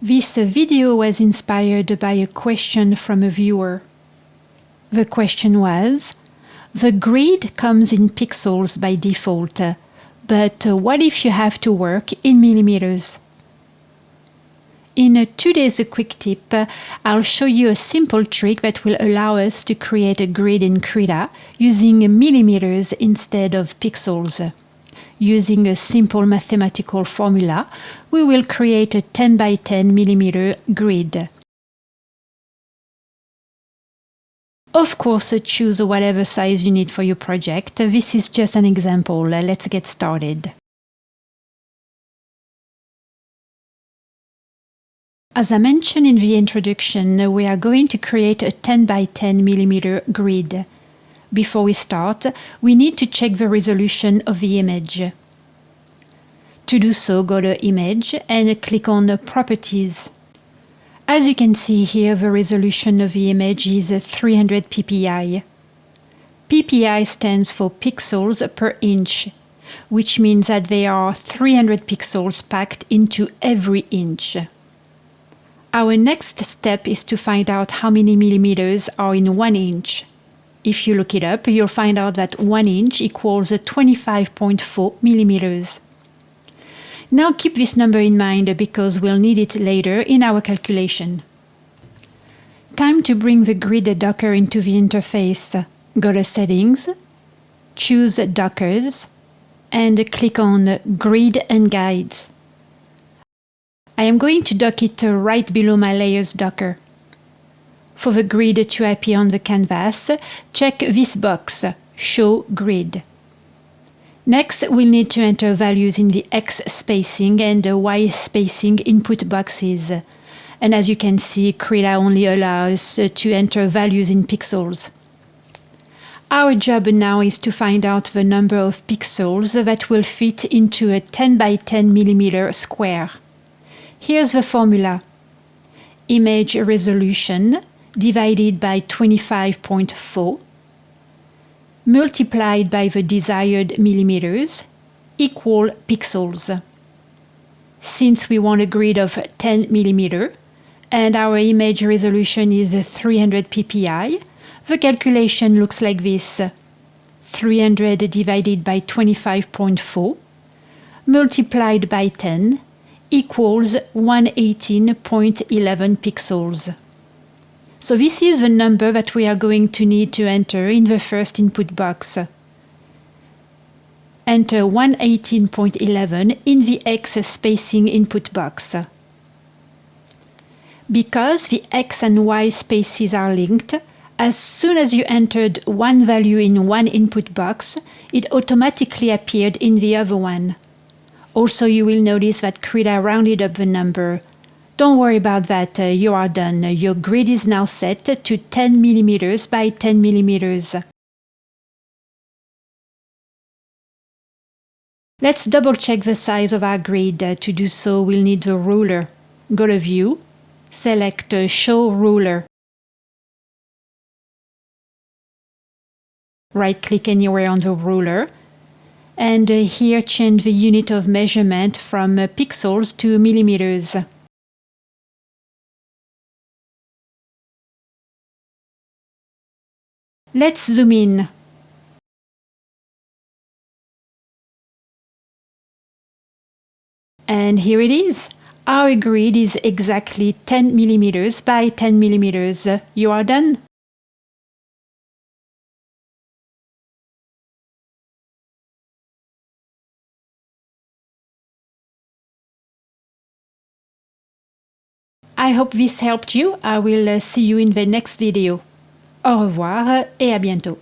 This video was inspired by a question from a viewer. The question was, the grid comes in pixels by default, but what if you have to work in millimeters? In today's quick tip, I'll show you a simple trick that will allow us to create a grid in Krita using millimeters instead of pixels. Using a simple mathematical formula, we will create a 10 by 10 millimeter grid. Of course, choose whatever size you need for your project. This is just an example. Let's get started. As I mentioned in the introduction, we are going to create a 10 by 10 millimeter grid. Before we start, we need to check the resolution of the image. To do so, go to Image and click on Properties. As you can see here, the resolution of the image is 300 ppi. ppi stands for pixels per inch, which means that there are 300 pixels packed into every inch. Our next step is to find out how many millimeters are in 1 inch. If you look it up, you'll find out that 1 inch equals 25.4 millimeters. Now keep this number in mind because we'll need it later in our calculation. Time to bring the grid Docker into the interface. Go to Settings, choose Dockers, and click on Grid and Guides. I am going to dock it right below my Layers Docker. For the grid to appear on the canvas, check this box, Show Grid. Next, we'll need to enter values in the X spacing and the Y spacing input boxes. And as you can see, Krita only allows to enter values in pixels. Our job now is to find out the number of pixels that will fit into a 10 by 10 millimeter square. Here's the formula. Image resolution divided by 25.4 multiplied by the desired millimeters equal pixels. Since we want a grid of 10 millimeter and our image resolution is 300 ppi, the calculation looks like this. 300 divided by 25.4 multiplied by 10 equals 118.11 pixels. So this is the number that we are going to need to enter in the first input box. Enter 118.11 in the X spacing input box. Because the X and Y spaces are linked, as soon as you entered one value in one input box, it automatically appeared in the other one. Also, you will notice that Krita rounded up the number. Don't worry about that, you are done. Your grid is now set to 10 millimeters by 10 millimeters. Let's double check the size of our grid. To do so, we'll need the ruler. Go to View, select Show Ruler. Right-click anywhere on the ruler. And here change the unit of measurement from pixels to millimeters. Let's zoom in. And here it is. Our grid is exactly 10 millimeters by 10 millimeters. You are done. I hope this helped you. I will see you in the next video. Au revoir et à bientôt.